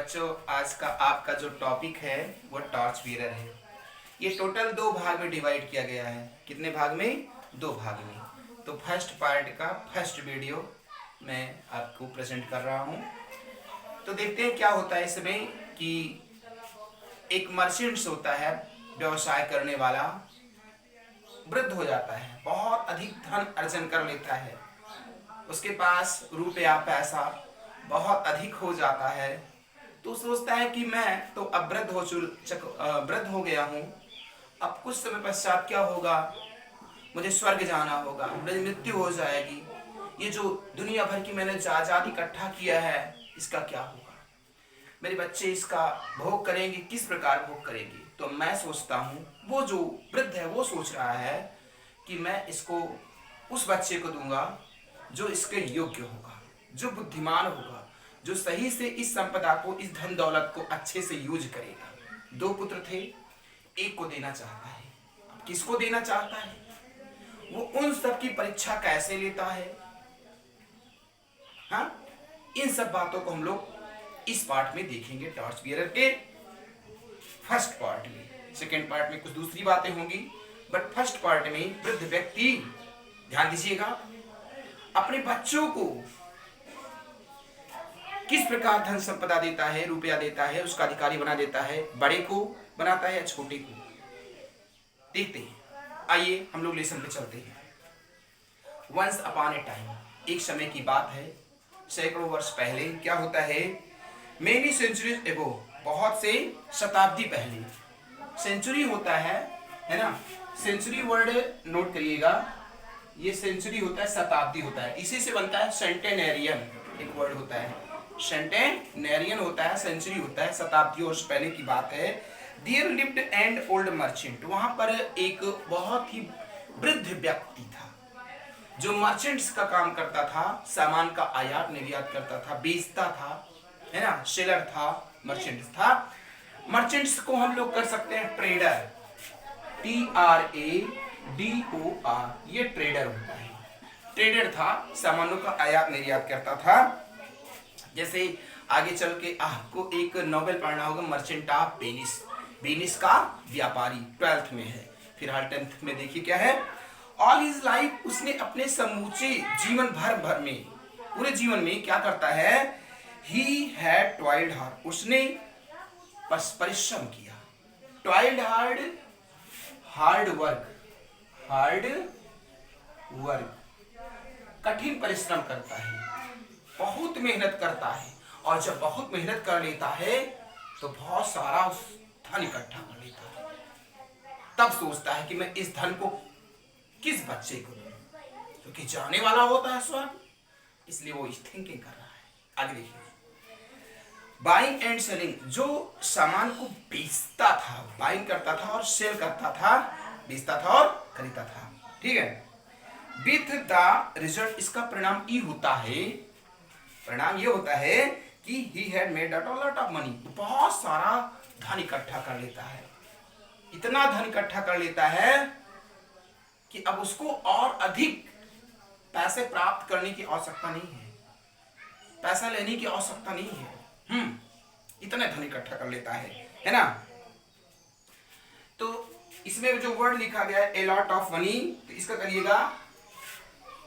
बच्चों, आज का आपका जो टॉपिक है वो टॉर्च बीरर है। ये टोटल 2 भाग में डिवाइड किया गया है। कितने भाग में? 2 भाग में। तो फर्स्ट पार्ट का फर्स्ट वीडियो मैं आपको प्रेजेंट कर रहा हूँ। तो देखते हैं क्या होता है इसमें कि एक मर्चेंट्स होता है, व्यवसाय करने वाला, वृद्ध हो जाता है, बहुत अधिक धन अर्जन कर लेता है, उसके पास रुपया पैसा बहुत अधिक हो जाता है। तो सोचता है कि मैं तो अब वृद्ध हो गया हूँ, अब कुछ समय पश्चात क्या होगा, मुझे स्वर्ग जाना होगा, मेरी मृत्यु हो जाएगी, ये जो दुनिया भर की मैंने जायदाद इकट्ठा किया है इसका क्या होगा, मेरे बच्चे इसका भोग करेंगे, किस प्रकार भोग करेंगे। तो मैं सोचता हूँ, वो जो वृद्ध है वो सोच रहा है कि मैं इसको उस बच्चे को दूंगा जो इसके योग्य होगा, जो बुद्धिमान होगा, जो सही से इस संपदा को, इस धन दौलत को अच्छे से यूज करेगा। 2 पुत्र थे, एक को देना चाहता है। अब किसको देना चाहता है, वो उन सब की परीक्षा कैसे लेता है, हाँ, इन सब बातों को हम लोग इस पार्ट में देखेंगे, टॉर्च बियरर के फर्स्ट पार्ट में। सेकेंड पार्ट में कुछ दूसरी बातें होंगी, बट फर्स्ट पार्ट में वृद्ध व्यक्ति, ध्यान दीजिएगा, अपने बच्चों को किस प्रकार धन संपदा देता है, रुपया देता है, उसका अधिकारी बना देता है, बड़े को बनाता है या छोटे को, देखते हैं। आइए हम लोग लेसन पे चलते हैं। वंस अपॉन ए टाइम, एक समय की बात है, सैकड़ों वर्ष पहले। क्या होता है, मेनी सेंचुरीज एगो, बहुत से शताब्दी पहले। सेंचुरी होता है ना, सेंचुरी वर्ड नोट करिएगा, ये सेंचुरी होता है, शताब्दी होता है, इसी से बनता है सेंटेनेरियन, एक वर्ड होता है, सेंटेनेरियन होता है, सेंचुरी होता है, शताब्दी वर्ष पहले की बात है। There lived and old merchant, वहां पर एक बहुत ही वृद्ध व्यक्ति था जो मर्चेंट्स का काम करता था, सामान का आयात निर्यात करता था, बेचता था, है ना, सेलर था, मर्चेंट्स था। मर्चेंट्स को हम लोग कर सकते हैं ट्रेडर, TRADOR, ये ट्रेडर होता है। ट्रेडर था, सामानों का आयात निर्यात करता था। जैसे आगे चल के आपको एक नोवेल पढ़ना होगा, मर्चेंट ऑफ वेनिस, वेनिस का व्यापारी, 12th में है, फिलहाल 10th में देखिए क्या है। ऑल हिज लाइफ, उसने अपने समूचे जीवन भर में, पूरे जीवन में क्या करता है, ही हैड टॉयल्ड हार्ड, उसने परिश्रम किया, टॉयल्ड हार्ड, हार्ड वर्क, कठिन परिश्रम करता है, बहुत मेहनत करता है, और जब बहुत मेहनत कर लेता है तो बहुत सारा धन इकट्ठा कर लेता है। तब सोचता है कि मैं इस धन को किस बच्चे को दूं, क्योंकि जाने वाला होता है स्वर्ग, इसलिए वो इस थिंकिंग कर रहा है। आगे देखिए, बाइंग एंड सेलिंग, जो सामान को बेचता था, बाइंग करता था और सेल करता था, बेचता था और खरीदता था, ठीक है। विथ द रिजल्ट, इसका परिणाम ये होता है, परिणाम ये होता है कि he had made a lot of money, बहुत सारा धन इकट्ठा कर लेता है, इतना धन इकट्ठा कर लेता है कि अब उसको और अधिक पैसे प्राप्त करने की आवश्यकता नहीं है, पैसा लेने की आवश्यकता नहीं है, इतना धन इकट्ठा कर लेता है ना। तो इसमें जो वर्ड लिखा गया है, ए लॉट ऑफ मनी, तो इसका करिएगा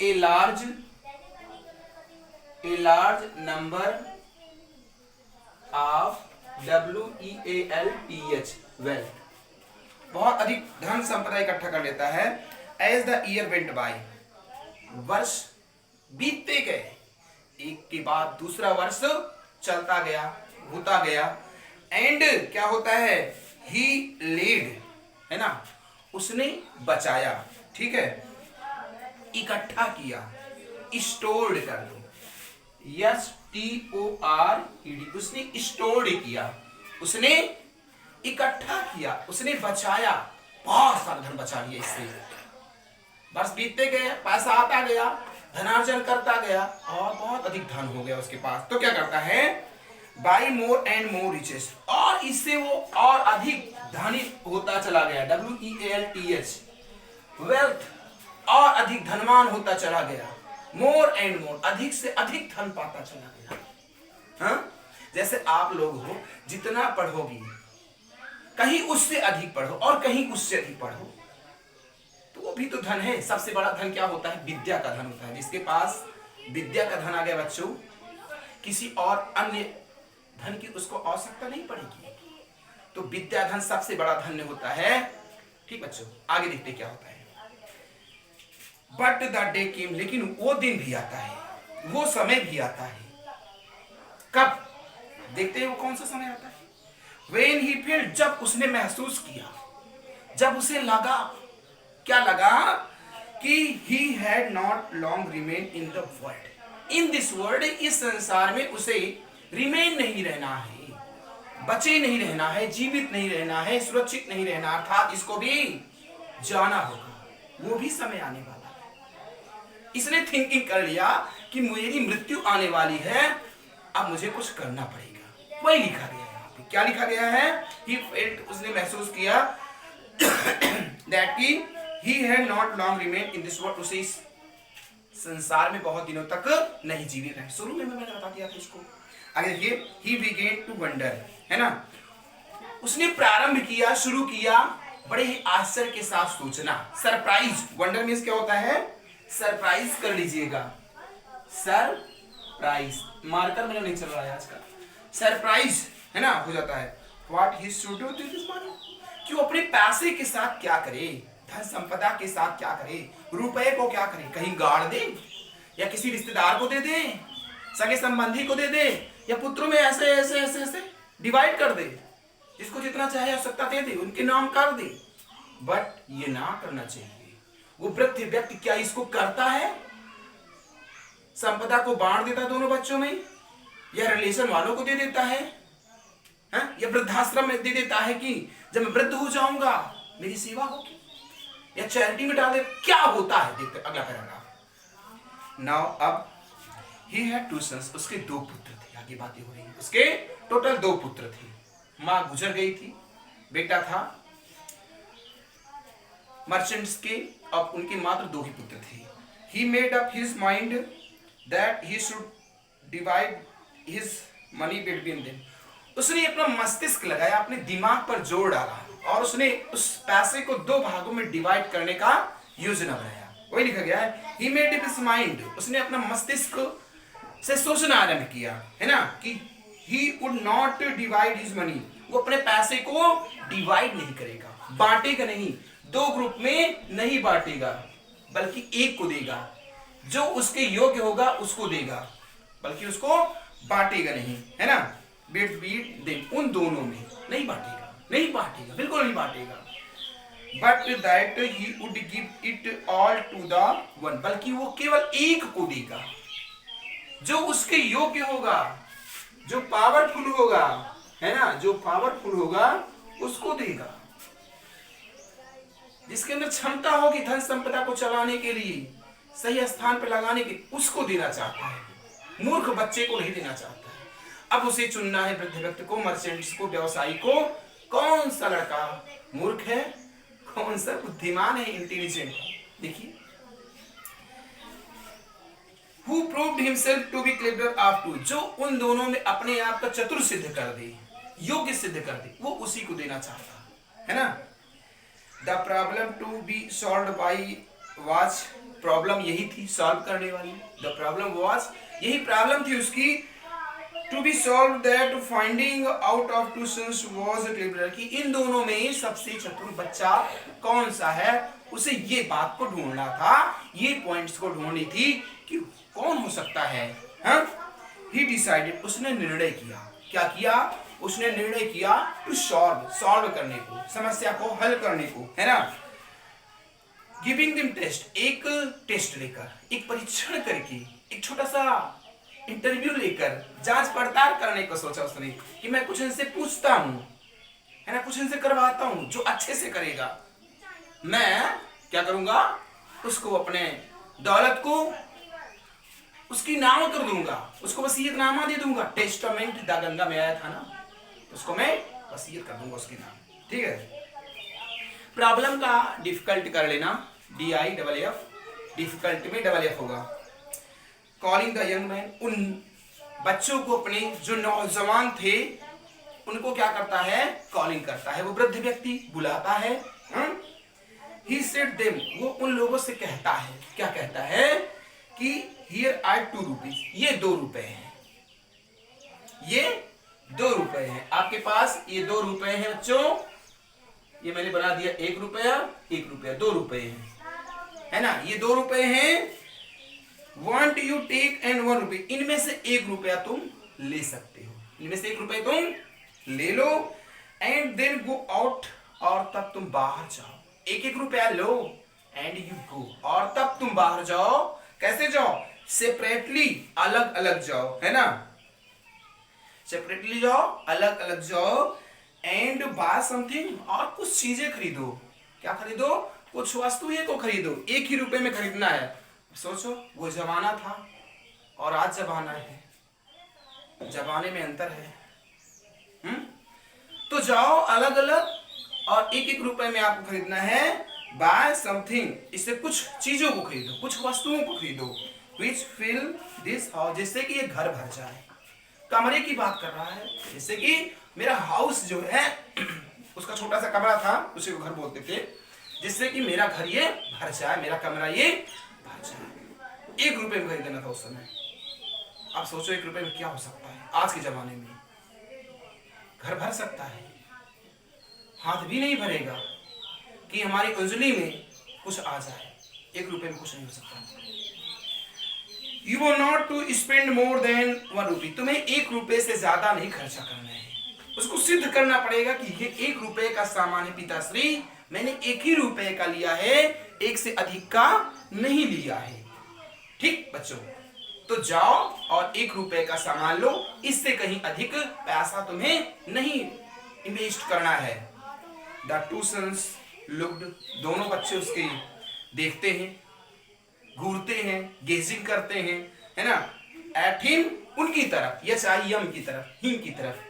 a large number of WEALTH, wealth, बहुत अधिक धन संपदा इकट्ठा कर लेता है। As the year went by, वर्ष बीतते गए, एक के बाद दूसरा वर्ष चलता गया, होता गया, एंड क्या होता है, ही लेड, है ना, उसने बचाया, ठीक है, इकट्ठा किया, स्टोर्ड कर दो, STORED, उसने स्टोर्ड किया, उसने इकट्ठा किया, उसने बचाया, बहुत सारा धन बचा लिया इससे। वर्ष बीतते गए, पैसा आता गया, धनार्जन करता गया, और बहुत अधिक धन हो गया उसके पास। तो क्या करता है, by more and more riches, और इससे वो और अधिक धनी होता चला गया, WEALTH, वेल्थ, और अधिक धनवान होता चला गया, मोर एंड मोर, अधिक से अधिक धन पाता चला गया, हाँ? जैसे आप लोग हो, जितना पढ़ोगी कहीं उससे अधिक पढ़ो और कहीं उससे अधिक पढ़ो तो वो भी तो धन है। सबसे बड़ा धन क्या होता है? विद्या का धन होता है। जिसके पास विद्या का धन आ गया बच्चों, किसी और अन्य धन की उसको आवश्यकता नहीं पड़ेगी। तो विद्या धन सबसे बड़ा धन होता है। ठीक बच्चों, आगे देखते क्या होता है। बट द डे केम, लेकिन वो दिन भी आता है, वो समय भी आता है। कब? देखते हैं वो कौन सा समय आता है। When he felt, जब उसने महसूस किया, जब उसे लगा, क्या लगा? कि he had not long remained in the world, in this world, इस संसार में उसे remain नहीं रहना है, बचे नहीं रहना है, जीवित नहीं रहना है, सुरक्षित नहीं रहना, अर्थात इसको भी जाना होगा। वो भी समय आने वाला है। इसने थिंकिंग कर लिया कि मेरी मृत्यु आने वाली है, अब मुझे कुछ करना पड़ेगा। वही लिखा गया है यहाँ पे। क्या लिखा गया है? He felt, उसने महसूस किया that he had not long remained in this world, उसे इस संसार में बहुत दिनों तक नहीं जीवित है। शुरू में मैंने बता दिया था इसको। आगे देखिए, he began to wonder, है ना, उसने प्रारंभ किया, शुरू किया बड़े ही आश्चर्य के साथ सोचना। सरप्राइज, वंडर मीन्स क्या होता है? सरप्राइज कर लीजिएगा, सरप्राइज, मार्कर मेरा नहीं चल रहा है आज का। सरप्राइज है ना, हो जाता है। What he should do with his money, कि वो अपने पैसे के साथ क्या करे, धन संपदा के साथ क्या करे, रुपए को क्या करे, कहीं गाड़ दे या किसी रिश्तेदार को दे दे, सगे संबंधी को दे दे, या पुत्रों में ऐसे ऐसे ऐसे ऐसे डिवाइड कर दे, जिसको जितना चाहे आवश्यकता दे दे, उनके नाम कर दे। बट ये ना करना चाहिए। वो वृद्ध व्यक्ति क्या इसको करता है? संपदा को बांट देता दोनों बच्चों में, या रिलेशन वालों को दे देता है, या वृद्धाश्रम में दे देता है कि जब मैं वृद्ध हो जाऊंगा मेरी सेवा होगी, या चैरिटी में डाल दे। क्या होता है देखते अगला पैराग्राफ। नाउ अब ही हैड टू सन्स, उसके दो पुत्र थे। आगे बातें हो रही हैं। उसके टोटल दो पुत्र थे। मां गुजर गई थी, बेटा था मर्चेंट्स के, अब उनके मात्र दो ही पुत्र थे। He made up his mind that he should divide his money between them, उसने अपना मस्तिष्क लगाया, अपने दिमाग पर जोर डाला और उसने उस पैसे को दो भागों में डिवाइड करने का योजना बनाया। वही लिखा गया है, he made up his mind, उसने अपना मस्तिष्क से सोचना आरंभ किया, है ना, कि he would not divide his money, वो अपने पैसे को डिवाइड नहीं करेगा, बांटेगा नहीं, दो ग्रुप में नहीं बांटेगा, बल्कि एक को देगा, जो उसके योग्य होगा उसको देगा, बल्कि उसको बांटेगा नहीं, है ना। बीट देम, उन दोनों में नहीं बांटेगा, नहीं बांटेगा, बिल्कुल नहीं बांटेगा। But that he would give it all to the one, बल्कि वो केवल एक को देगा, जो उसके योग्य होगा, जो पावरफुल होगा, है ना, जो पावरफुल होगा उसको देगा, जिसके अंदर क्षमता होगी धन संपदा को चलाने के लिए, सही स्थान पर लगाने के, उसको देना चाहता है, मूर्ख बच्चे को नहीं देना चाहता है। अब उसे चुनना है, वृद्ध व्यक्ति को, मर्चेंट्स को, व्यवसायी को। कौन सा लड़का मूर्ख है, कौन सा बुद्धिमान है, इंटेलिजेंट है। देखिए, Who proved himself to be clever of two, जो उन दोनों में अपने आप का चतुर सिद्ध कर दे, योग्य सिद्ध कर दे, वो उसी को देना चाहता है ना। The problem to be solved by was, problem यही थी सॉल्व करने वाली, the problem was, यही प्रॉब्लम थी उसकी, to be solved that finding out of two sons was clever, कि इन दोनों में सबसे चतुर बच्चा कौन सा है, उसे ये बात को ढूंढना था, ये पॉइंट्स को ढूंढनी थी कि कौन हो सकता है। He decided, उसने निर्णय किया, क्या किया, उसने निर्णय किया टू सॉल्व करने को, समस्या को हल करने को, है ना। गिविंग देम टेस्ट, एक टेस्ट लेकर, एक परीक्षण करके, एक छोटा सा इंटरव्यू लेकर, जांच पड़ताल करने को सोचा उसने, कि मैं कुछ इनसे पूछता हूं, है ना, कुछ इनसे करवाता हूं, जो अच्छे से करेगा मैं क्या करूंगा, उसको अपने दौलत को उसकी नाम कर दूंगा, उसको वसीयतनामा दे दूंगा। टेस्टामेंट द गंगा में आया था ना, उसको मैं वसीयत कर दूंगा उसके नाम। ठीक है, प्रॉब्लम का डिफिकल्ट कर लेना, DIFF, डिफिकल्ट में DFF होगा। कॉलिंग द यंग मैन, उन बच्चों को, अपने जो नौजवान थे उनको क्या करता है, कॉलिंग करता है, वो वृद्ध व्यक्ति बुलाता है। ही सेड देम, वो उन लोगों से कहता है, क्या कहता है कि हियर आर 2 रुपीज, ये 2 रुपए हैं, ये 2 रुपए हैं आपके पास, ये 2 रुपए हैं बच्चों, ये मैंने बना दिया 1 रुपया 1 रुपया, 2 रुपए हैं, है ना, ये 2 रुपए हैं। Want you take and 1 रुपये, इनमें से 1 रुपया तुम ले सकते हो, इनमें से 1 रुपये तुम ले लो। एंड देन गो आउट, और तब तुम बाहर जाओ, 1-1 रुपया लो एंड यू गो, और तब तुम बाहर जाओ। कैसे जाओ, सेपरेटली, अलग अलग जाओ, है ना, सेपरेटली जाओ, अलग अलग जाओ। एंड बाय समथिंग, और कुछ चीजें खरीदो, क्या खरीदो, कुछ वस्तुएं को खरीदो, 1 ही रुपए में खरीदना है। सोचो, वो जमाना था और आज जमाना है, जमाने में अंतर है। तो जाओ अलग अलग, और 1-1 रुपए में आपको खरीदना है। बाय समथिंग, इससे कुछ चीजों को खरीदो, कुछ वस्तुओं को खरीदो। विच फिल दिस हाउस, जिससे कि ये घर भर जाए। कमरे की बात कर रहा है, जैसे कि मेरा हाउस जो है उसका छोटा सा कमरा था, उसे घर बोलते थे, जिससे कि मेरा घर ये भर जाए, मेरा कमरा ये भर जाए। 1 रुपए में खरीदना था उस समय। आप सोचो 1 रुपए में क्या हो सकता है आज के जमाने में, घर भर सकता है, हाथ भी नहीं भरेगा कि हमारी उंगली में कुछ आ जाए। 1 रुपए में कुछ नहीं हो सकता। You are not to spend more than 1 रुपी, तुम्हें 1 रुपए से ज्यादा नहीं खर्चा करना है। उसको सिद्ध करना पड़ेगा कि ये 1 रुपए का सामान है पिताश्री, मैंने 1 ही रुपए का लिया है, 1 से अधिक का नहीं लिया है। ठीक बच्चों, तो जाओ और 1 रुपए का सामान लो, इससे कहीं अधिक पैसा तुम्हें नहीं इन्वेस्ट करना है। द टू सन्स लुक्ड, दोनों बच्चे उसके देखते हैं, घूरते हैं, गेजिंग करते हैं, है ना, एट हिम, उनकी तरफ, यस आई एम की तरफ, हिम की तरफ।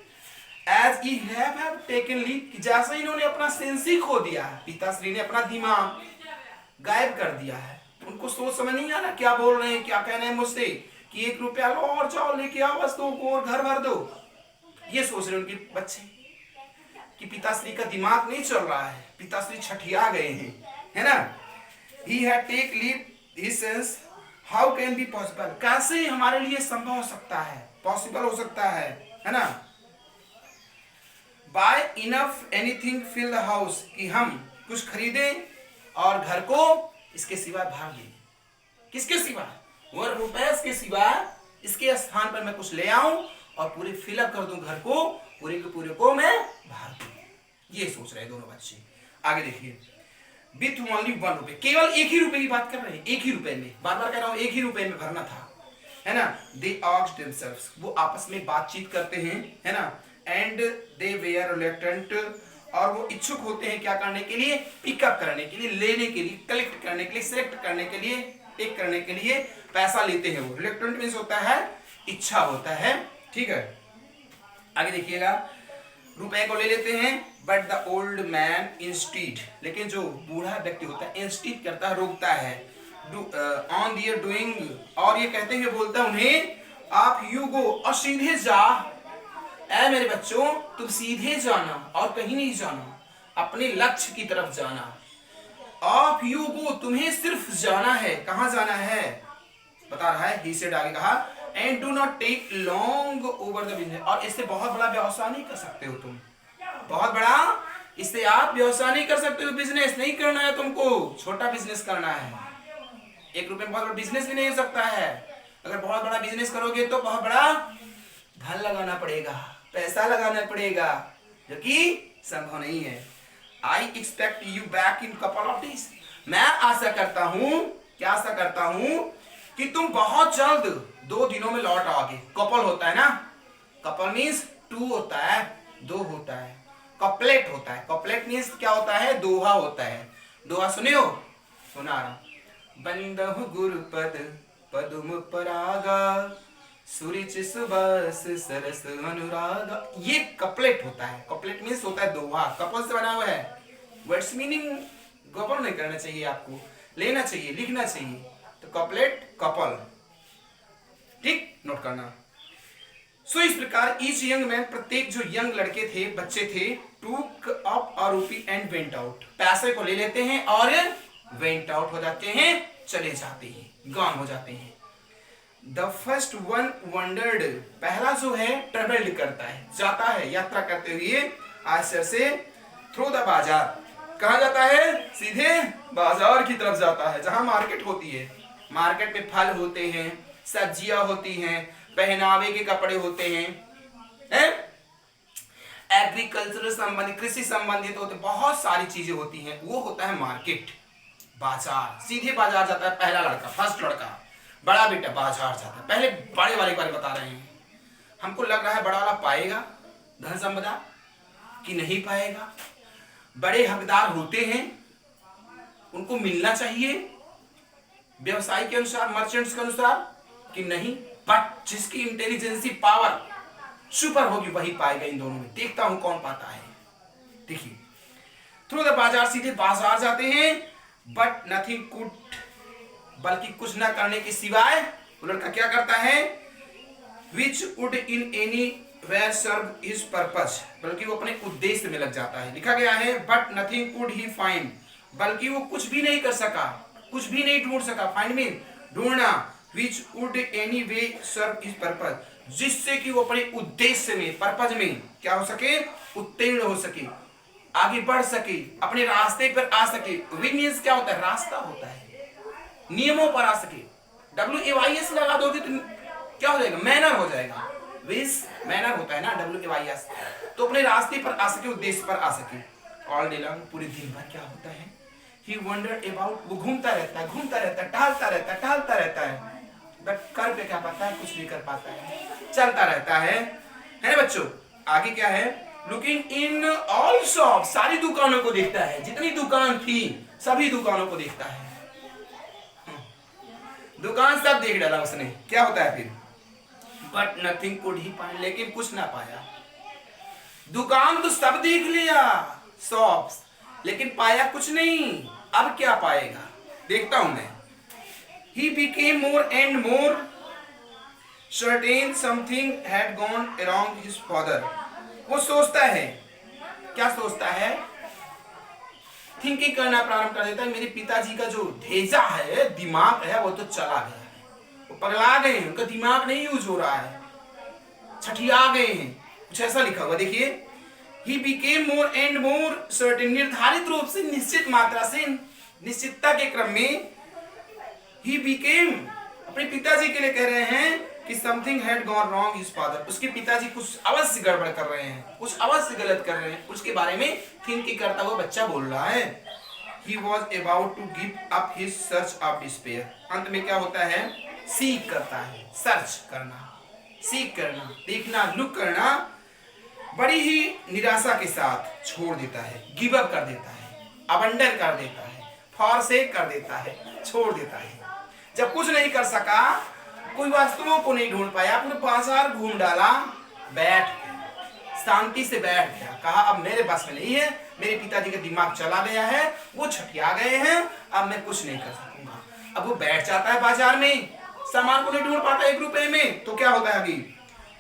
As he have taken leave, जैसे इन्होंने अपना सेंस ही खो दिया है, पिताश्री ने अपना दिमाग गायब कर दिया है। उनको सोच समझ नहीं आ रहा क्या बोल रहे हैं, क्या कह रहे हैं मुझसे कि 1 रुपया लो और जाओ लेके आओ वस्तुओं को और घर भर दो। ये सोच रहे उनके बच्चे कि पिताश्री का दिमाग नहीं चल रहा है, पिताश्री छठिया गए हैं, है ना। He had take leave, he says, how can be possible, कैसे हमारे लिए संभव हो सकता है, पॉसिबल हो सकता है ना। Buy enough anything fill the house, कि हम कुछ खरीदें और घर को इसके सिवा भर दें। किसके सिवा, 1 रुपए के सिवा, इसके स्थान पर मैं कुछ ले आऊं और पूरे फिलअप कर दूं घर को, पूरे के पूरे को मैं भर दूं। ये सोच रहे दोनों बच्चे। आगे देखिए, विथ ओनली 1 रुपए, केवल 1 ही रुपए की बात कर रहे हैं, 1 ही रुपए में, बार बार कह रहा हूं 1 ही रुपए में भरना था, है ना। दे आस्क्ड देमसेल्व्स, वो आपस में बातचीत करते हैं, है ना। एंड दे वेयर रिलक्टेंट, और वो इच्छुक होते हैं क्या करने के लिए, पिकअप करने के लिए, लेने के लिए, कलेक्ट करने के लिए, सिलेक्ट करने के लिए, टेक करने के लिए पैसा लेते हैं। वो रिलक्टेंट मींस होता है इच्छा होता है, ठीक है। आगे देखिएगा, रुपए को ले लेते हैं, but the old man instead, लेकिन जो बूढ़ा व्यक्ति होता है इंस्टीड करता है, रोकता है, ऑन दियर डूइंग, और ये कहते हुए बोलता है उन्हें, आप यू गो, और सीधे जा, ऐ मेरे बच्चों तुम सीधे जाना और कहीं नहीं जाना, अपने लक्ष्य की तरफ जाना। ऑफ यू गो, तुम्हें सिर्फ जाना है, कहां जाना है बता रहा है। ही सेड, आगे कहा, and do not take long over the business, और इससे बहुत बड़ा व्यवसाय नहीं कर सकते हो तुम, बहुत बड़ा इससे आप व्यवसाय नहीं कर सकते हो, बिजनेस नहीं करना है तुमको, छोटा बिजनेस करना है। 1 रुपए में बहुत बड़ा बिजनेस भी नहीं हो सकता है। अगर बहुत बड़ा बिजनेस करोगे तो बहुत बड़ा धन लगाना पड़ेगा, पैसा लगाना पड़ेगा, जो कि संभव नहीं है। I expect you back in couple of days, मैं आशा करता हूं, क्या आशा करता हूं कि तुम बहुत जल्द 2 दिनों में लौट आओगे। कपल होता है ना, कपल मीन्स 2 होता है, 2 होता है, कपलेट होता है, कपलेट मीन्स क्या होता है, दोहा होता है। दोहा सुने हो, सुना रहा, बंदहु गुरुपद पदुम परागा, सुरिच सुबस सरस अनुरागा, ये कपलेट होता है। कपलेट मीन्स होता है दोहा, कपल से बना हुआ है। वर्ड्स मीनिंग गपल नहीं करना चाहिए, आपको लेना चाहिए, लिखना चाहिए। तो कपलेट, कपल, ठीक, नोट करना। सो इस प्रकार ईच यंग मैन, प्रत्येक जो यंग लड़के थे, बच्चे थे, टूक up a rupee and went out, पैसे को ले लेते हैं और वेंट आउट हो जाते हैं, चले जाते हैं, गॉन हो जाते हैं। द फर्स्ट वन वंडर्ड, पहला जो है ट्रेवल्ड करता है, जाता है यात्रा करते हुए आश्चर्य से, थ्रू द बाजार, कहा जाता है, सीधे बाजार की तरफ जाता है, जहां मार्केट होती है। मार्केट में फल होते हैं, सब्जियां होती हैं, पहनावे के कपड़े होते हैं, एग्रीकल्चर संबंधित, कृषि संबंधित होते, बहुत सारी चीजें होती हैं, वो होता है मार्केट, बाजार। सीधे बाजार जाता है पहला लड़का, फर्स्ट लड़का, बड़ा बेटा बाजार जाता है। पहले बड़े वाले बारे बता रहे हैं, हमको लग रहा है बड़ा वाला पाएगा धन संपदा कि नहीं पाएगा। बड़े हकदार होते हैं, उनको मिलना चाहिए व्यवसाय के अनुसार, मर्चेंट्स के अनुसार कि नहीं, बट जिसकी इंटेलिजेंसी पावर सुपर होगी वही पाएगा इन दोनों में। देखता हूं कौन पाता है। देखिए, थ्रू द बाजार, सीधे बाजार जाते हैं, बट नथिंग कुड, बल्कि कुछ ना करने के सिवाय वो लड़का क्या करता है, which would in any where serve his purpose, बल्कि वो अपने उद्देश्य में लग जाता है। लिखा गया है but nothing could he find, बल्कि वो कुछ भी नहीं कर सका, कुछ भी नहीं ढूंढ सका। फाइंड मीन ढूंढना, which would any way serve his purpose, जिससे कि वो अपने उद्देश्य में, पर्पस में क्या हो सके, उत्तीर्ण हो सके, आगे बढ़ सके, अपने रास्ते पर आ सके। विज क्या होता है, रास्ता होता है, नियमों पर आ सके। WAYS लगा दोगे तो क्या हो जाएगा, मैनर हो जाएगा। विज मैनर होता है ना, WAYS, तो अपने रास्ते पर आ सके, उद्देश्य पर आ सके। ऑल डे लॉन्ग, पूरे दिन भर क्या होता है, ही वंडर्ड अबाउट, वो घूमता रहता है, घूमता रहता है, टहलता रहता है, टहलता रहता है, बट कर पे क्या पाता है, कुछ नहीं कर पाता है, चलता रहता है ना बच्चों। आगे क्या है, लुकिंग इन ऑल शॉप, सारी दुकानों को देखता है, जितनी दुकान थी सभी दुकानों को देखता है, दुकान सब देख डाला उसने। क्या होता है फिर, but nothing could he find, लेकिन कुछ ना पाया। दुकान तो सब देख लिया, शॉप्स, लेकिन पाया कुछ नहीं। अब क्या पाएगा, देखता हूं मैं। He became more and more certain something had gone wrong his father. वो सोचता है, क्या सोचता है, थिंकिंग करना प्रारंभ कर देता है, मेरे पिताजी का जो भेजा है, दिमाग है, वो तो चला गया है, वो पगला गए हैं, उनका दिमाग नहीं यूज हो रहा है, छठिया गए हैं, कुछ ऐसा लिखा हुआ। देखिए, he became more and more certain, निर्धारित रूप से, निश्चित मात्रा से, निश्चितता के क्रम में, he became, अपने पिताजी के लिए कह रहे हैं कि something had gone wrong his father, उसके पिताजी कुछ अवश्य गड़बड़ कर रहे हैं, कुछ अवश्य गलत कर रहे हैं, उसके बारे में थिंकिंग करता हुआ बच्चा बोल रहा है। he was about to give up his search of despair, अंत में क्या होता है, सीख करता है, सर्च करना, सीख करना, देखना, लुक करना, बड़ी ही निराशा के साथ छोड़ देता है, गिव अप कर देता है, अबंडन कर देता है, फॉरसेक कर देता है, छोड़ देता है। जब कुछ नहीं कर सका, कोई वस्तुओं को नहीं ढूंढ पाया, पूरे बाजार घूम डाला, बैठ गया, शांति से बैठ गया, कहा अब मेरे बस में नहीं है, मेरे पिताजी का दिमाग चला गया है, वो छठिया गए हैं, अब मैं कुछ नहीं कर सकूंगा। अब वो बैठ जाता है बाजार में, सामान को नहीं ढूंढ पाता 1 रुपए में, तो क्या होता है अभी,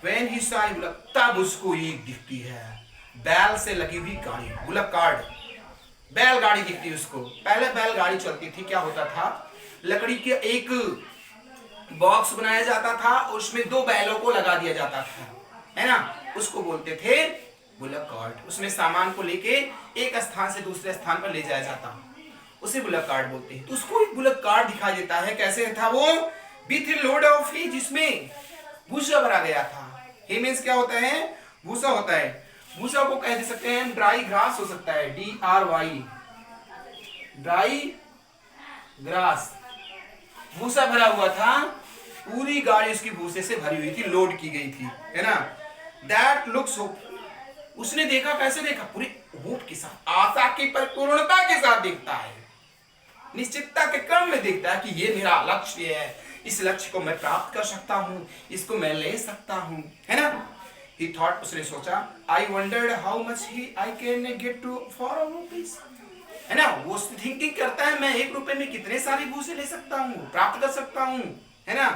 When he saw बुलक, तब उसको एक दिखती है, बैल से लगी हुई गाड़ी, बुलक कार्ड, बैलगाड़ी दिखती है उसको। पहले बैलगाड़ी चलती थी, क्या होता था, लकड़ी के एक बॉक्स बनाया जाता था, उसमें 2 बैलों को लगा दिया जाता था, है ना, उसको बोलते थे बुलक कार्ट। उसमें सामान को लेके एक स्थान से दूसरे स्थान पर ले जाया जाता, उसे बुलक कार्ट बोलते हैं। तो उसको एक बुलक कार्ट दिखाई देता है, कैसे था वो, विथ लोड ऑफ ही, जिसमें भूसा भरा गया था। हे मींस क्या होता है, भूसा होता है, भूसा को कह सकते हैं ड्राई ग्रास हो सकता है, DRY, ड्राई ग्रास, भूसा भरा हुआ था, पूरी गाड़ी उसकी भूसे से भरी हुई थी, लोड की गई थी, है ना। दैट लुक्स होप, उसने देखा, कैसे देखा, पूरी होप के साथ, आशा की परिपूर्णता के साथ देखता है, निश्चितता के क्रम में देखता है कि ये मेरा लक्ष्य है, इस लक्ष्य को मैं प्राप्त कर सकता हूँ, इसको मैं ले सकता हूँ, है ना। He thought, उसने सोचा, I wondered how much I can get to for a rupees, है ना, वो थिंकिंग करता है मैं 1 रुपए में कितने सारे भूसे ले सकता हूँ, प्राप्त कर सकता हूँ, है ना।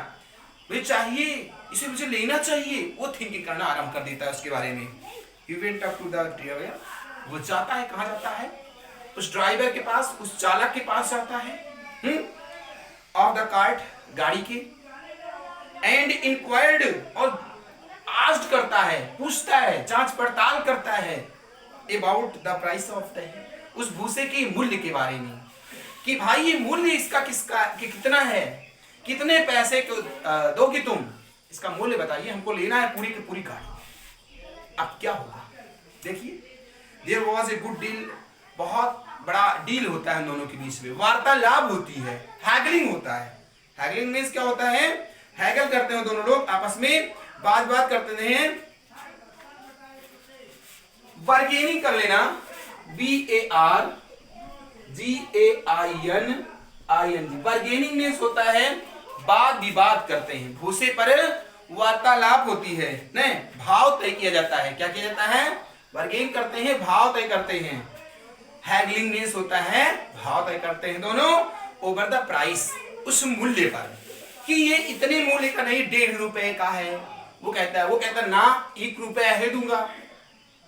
मुझे चाहिए, इसे मुझे लेना चाहिए, वो थिंकिंग करना आरंभ कर देता है उसके बारे में। He went up to the driver, वो जाता है, कहाँ जाता है? उस ड्राइवर के पास, उस चालक के पास जाता है ऑफ द कार्ट, गाड़ी के, एंड इंक्वायर्ड, और आस्क्ड करता है, पूछता है, जांच पड़ताल करता है about the price of the, उस भूसे के मूल्य के बारे में, कि भाई ये मूल्य इसका किसका कि कितना है, कितने पैसे को दोगी तुम, इसका मूल्य बताइए, हमको लेना है पूरी की पूरी गाड़ी। अब क्या होगा देखिए, there was a good deal, बहुत बड़ा डील होता है दोनों के बीच में, वार्तालाप होती है, हैगलिंग होता है। हैगलिंग मींस क्या होता है? हैगल करते हैं दोनों लोग, आपस में बात करते हैं, बार्गेनिंग कर लेना, BARGAIN, बार्गेनिंग मींस होता है वाद विवाद करते हैं, भूसे पर वार्तालाप होती है, नहीं भाव तय किया जाता है। क्या किया जाता है? बार्गेन करते हैं, भाव तय करते हैं। हैगलिंग मींस होता है भाव तय करते हैं दोनों ओवर द प्राइस, उस मूल्य पर, कि ये इतने मूल्य का नहीं, 1.5 रुपए का है। वो कहता है ना 1 रुपया है दूंगा।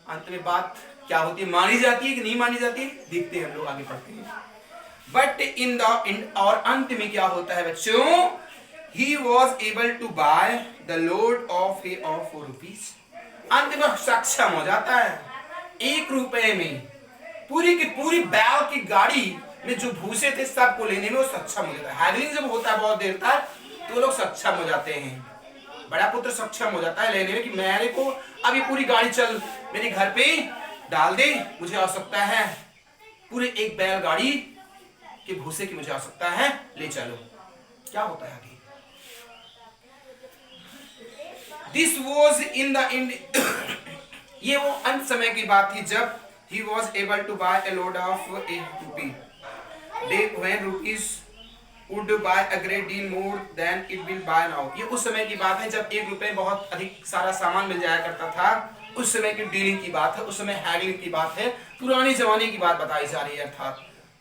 अंत में बात क्या होती है, मानी जाती है कि नहीं मानी जाती है, देखते हैं हम लोग, आगे पढ़ते हैं। बट इन द और अंत में क्या होता है बच्चों, he was able to buy the load of hay of 4 rupees, अंत में सक्षम हो जाता है 1 रुपए में पूरी की पूरी बैल की गाड़ी में जो भूसे थे सबको लेने में वो सक्षम हो जाता है। हैगलिंग जब होता है बहुत देर तक तो लोग सक्षम हो जाते हैं, बड़ा पुत्र सक्षम हो जाता है लेने में, कि मेरे को अभी पूरी गाड़ी चल मेरे घर पे डाल दे, मुझे आवश्यकता है पूरे 1 बैल गाड़ी के भूसे की, मुझे आवश्यकता है, ले चलो। क्या होता है आगे? दिस वॉज इन द ये वो अंत समय की बात थी जब he was able to buy a load of a rupee. When rupees would buy a great deal more than it will buy now. ये उस समय की बात है जब 1 रुपए बहुत अधिक सारा सामान मिल जाया करता था, उस समय की डीलिंग की बात है, उस समय हैगलिंग की बात है, पुराने जमाने की बात बताई जा रही है। अर्थात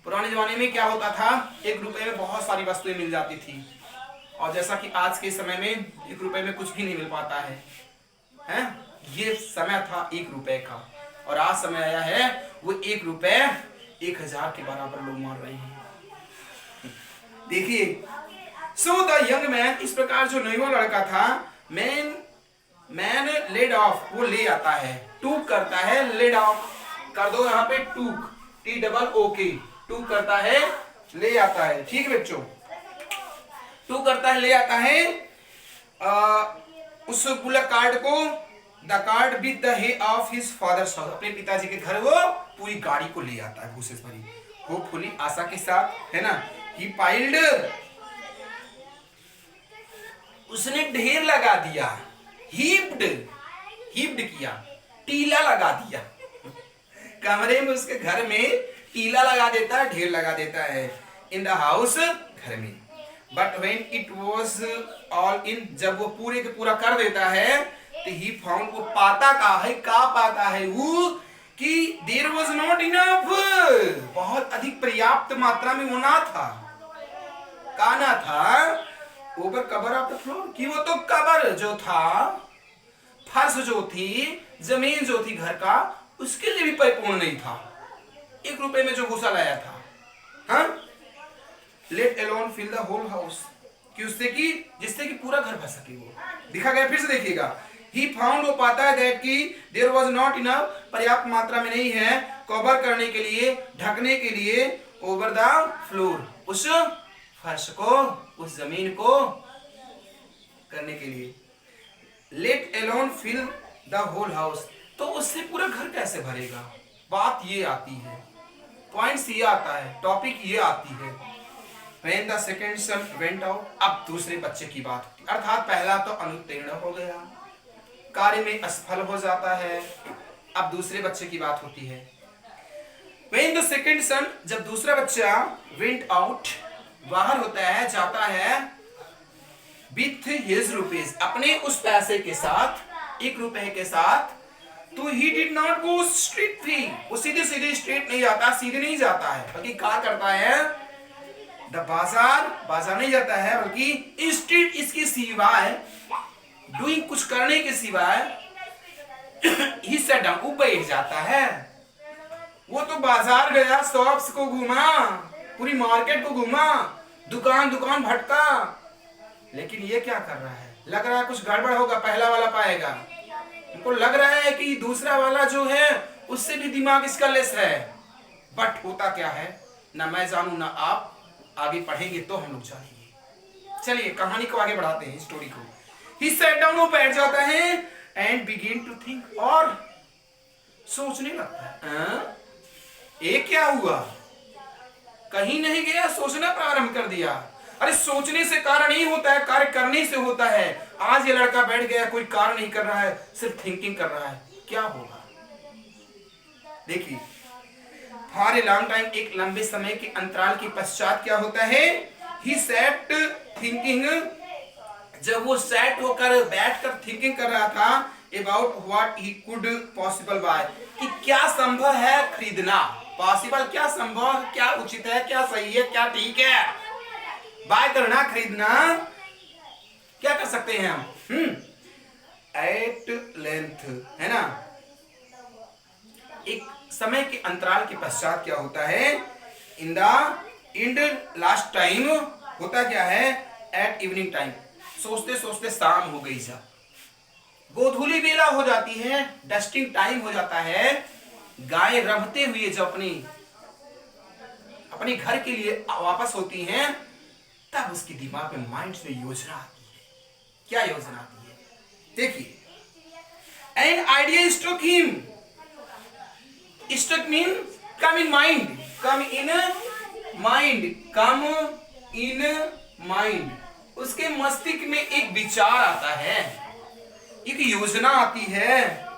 पुराने जमाने में क्या होता था, 1 रुपए में बहुत सारी वस्तुएं मिल जाती थी, और जैसा कि आज के समय में 1 रुपए में कुछ भी नहीं मिल पाता है, हैं? ये समय था 1 रुपए का, और आज समय आया है वो 1 रुपए 1000 के बराबर लोग मार रहे हैं। देखिए, सो द यंग मैन, इस प्रकार जो नया लड़का था, मैन लेड ऑफ, वो ले आता है, टूक करता है, लेड ऑफ कर दो यहाँ पे, टूक, TOOK, टूक करता है, ले आता है। ठीक है बच्चों, टूक करता है, ले आता है उस बुलक कार्ड को, the cart with the hay of his father's house, अपने पिताजी के घर वो पूरी गाड़ी को ले आता है भूसे भरी, होपफुली आशा के साथ, है ना। ही पाइल्ड, उसने ढेर लगा दिया, हीप्ड किया, टीला लगा दिया, कमरे में उसके घर में टीला लगा देता है, ढेर लगा देता है, इन द हाउस, घर में। But when it was all in, जब वो पूरे के पूरा कर देता है, तो ही फाउंड, वो पाता पाता है वो, कि देयर वाज नॉट इनफ, बहुत अधिक पर्याप्त मात्रा में वो ना था, काना था, over cover of the floor, कि वो तो कवर जो था, फर्श जो थी, जमीन जो थी घर का, उसके लिए भी परिपूर्ण नहीं था 1 रुपए में जो भूसा लाया था। हाँ, let alone fill the whole house, कि उससे कि जिससे कि पूरा घर भर सके। वो दिखा गया, फिर से देखिएगा, ही फाउंड, वो पाता है दैट कि देयर वाज नॉट इनफ, पर्याप्त मात्रा में नहीं है, कवर करने के लिए, ढकने के लिए, ओवर द फ्लोर, उस फर्श को, उस जमीन को करने के लिए। Let alone fill the whole house, तो उससे पूरा घर कैसे भरेगा? बात ये आती है, पॉइंट्स ये आता है, टॉपिक ये आती है। When the second son went out, अब दूसरे बच्चे की बात होती, अर्थात पहला तो अनुत्तीर्ण हो गया, कार्य में असफल हो जाता है, अब दूसरे बच्चे की बात होती है। When the second son, जब दूसरा बच्चा went out, बाहर होता है, जाता है, with his rupees, अपने उस पैसे के साथ, 1 रुपए के साथ, तो he did not go straight free, वो सीधे स्ट्रेट नहीं जाता, सीधे नहीं जाता है, बल्कि क्या करता है, द बाजार, बाजार नहीं जाता है बल्कि इंस्टेड इसके सिवाय, डूइंग कुछ करने के सिवाय, ही सैट डाउन वो बैठ जाता है। वो तो बाजार गया, शॉप्स को घूमा, पूरी मार्केट को घूमा, दुकान दुकान भटका, लेकिन ये क्या कर रहा है? लग रहा है कुछ गड़बड़ होगा, पहला वाला पाएगा। उनको लग रहा है कि दूसरा वाला जो है उससे भी दिमाग इसका लेस है, बट होता क्या है ना मैं जानू ना आप, आगे पढ़ेंगे तो हम लोग जानेंगे। चलिए कहानी को आगे बढ़ाते हैं, स्टोरी को। ही सैट डाउन, वो बैठ जाता है, एंड बिगिन टू थिंक, और सोचने लगता है। ये क्या हुआ? कहीं नहीं गया, सोचना प्रारंभ कर दिया। अरे सोचने से कार्य नहीं होता है, कार्य करने से होता है। आज ये लड़का बैठ गया, कोई कार्य नहीं कर रहा है, सिर्फ थिंकिंग कर रहा है। क्या होगा? देखिए, फॉर ए लॉन्ग टाइम, एक लंबे समय के अंतराल के पश्चात क्या होता है? ही सैट थिंकिंग, जब वो सेट होकर बैठकर थिंकिंग कर रहा था about what he could possible by, कि क्या संभव है खरीदना, पॉसिबल क्या संभव, क्या उचित है, क्या सही है, क्या ठीक है, बाय करना, खरीदना, क्या कर सकते हैं हम? एट लेंथ, है ना। एक समय के अंतराल के पश्चात क्या होता है? In the end last time होता क्या है? एट इवनिंग टाइम, सोचते सोचते शाम हो गई, जब गोधूली बेला हो जाती है, डस्टिंग टाइम हो जाता है, गाय रंभते हुए जब अपने घर के लिए वापस होती हैं, तब उसके दिमाग में, माइंड में योजना आती है। क्या योजना आती है? देखिए, an idea struck him, struck mean come in mind, come in mind, come in mind, उसके मस्तिष्क में एक विचार आता है, एक योजना आती है।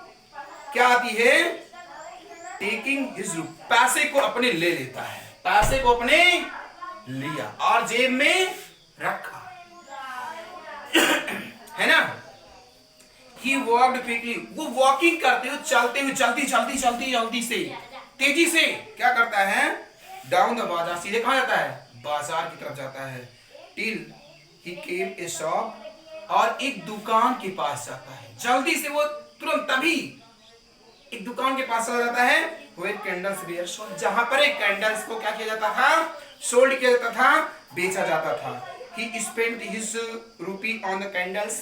क्या आती है? टेकिंग हिज, पैसे को अपने ले लेता है, पैसे को अपने लिया और जेब में रखा, है ना। He walked quickly, वो वॉकिंग करते हुए, चलते हुए, जल्दी से, तेजी से क्या करता है? डाउन द बाजार, सीधे कहां जाता है? बाजार की तरफ जाता है। टिल ही केम ए शॉप, और एक दुकान के पास जाता है, जल्दी से वो तुरंत तभी एक दुकान के पास चला जाता है, where candles were sold, जहां पर एक कैंडल्स को क्या किया जाता था? सोल्ड किया जाता था, बेचा जाता था। He spent his rupee on the candles,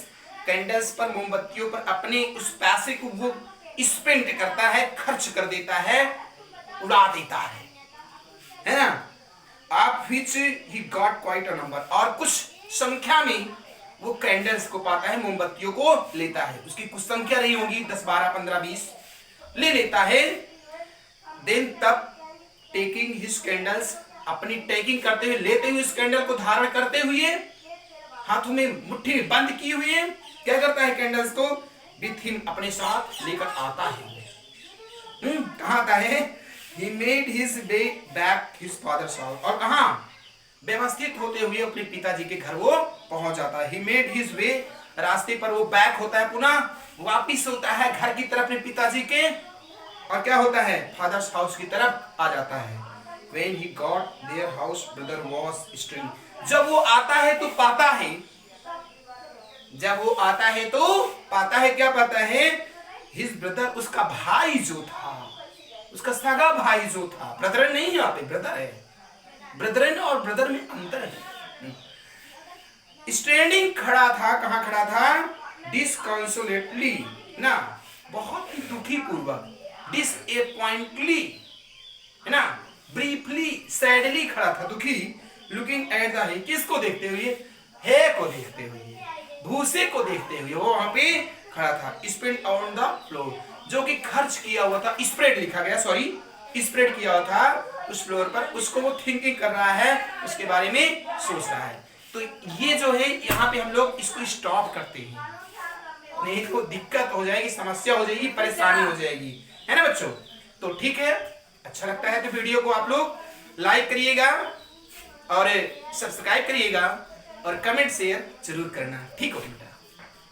candles पर, मोमबत्तियों पर अपने उस पैसे को वो स्पेंड करता है, खर्च कर देता है, उड़ा देता है ना। आप which he got quite a number, और कुछ संख्या में वो कैंडल्स को पाता है, मोमबत्तियों को लेता है, उसकी कुछ संख्या नहीं होगी, 10, 12, 15, 20 ले लेता है। देन तब टेकिंग हिज कैंडल्स, अपनी टेकिंग करते हुए, लेते हुए इस कैंडल को धारण करते हुए, हाथों में मुट्ठी में बंद किए हुए, क्या करता है? कैंडल्स को विथ हिम, अपने साथ लेकर आता है। कहां आता है? He made his way back his father's house, और कहां? व्यवस्थित होते हुए अपने पिताजी के घर वो पहुंच जाता है। ही मेड हिज वे, रास्ते पर वो बैक होता है, पुनः वापिस होता है घर की तरफ अपने पिताजी के, और क्या होता है? फादर्स हाउस की तरफ आ जाता है। When he got their house, brother was string, जब वो आता है तो पाता है, जब वो आता है तो पाता है, क्या पाता है? हिज ब्रदर, उसका भाई जो था, उसका सगा भाई जो था, ब्रदर नहीं, यहाँ पे ब्रदर है, ब्रदरन और ब्रदर में अंतर है। स्टैंडिंग, खड़ा था, कहां खड़ा था? डिसकंसोलेटली, ना, बहुत ही दुखी पूर्वक, डिसअपॉइंटली, है ना, ब्रीफली, सैडली खड़ा था, दुखी, लुकिंग एट द, किसको देखते हुए? हे को देखते हुए, भूसे को देखते हुए वो वहां पे खड़ा था। स्पेंड ऑन द फ्लोर, जो कि खर्च किया हुआ था, स्प्रेड लिखा गया, सॉरी, स्प्रेड किया हुआ था उस फ्लोर पर, उसको वो थिंकिंग कर रहा है, उसके बारे में सोच रहा है। तो ये जो है, यहाँ पे हम लोग इसको स्टॉप करते हैं, नहीं तो दिक्कत हो जाएगी, समस्या हो जाएगी, परेशानी हो जाएगी, है ना बच्चों। तो ठीक है, अच्छा लगता है तो वीडियो को आप लोग लाइक करिएगा और सब्सक्राइब करिएगा और कमेंट शेयर जरूर करना, ठीक हो।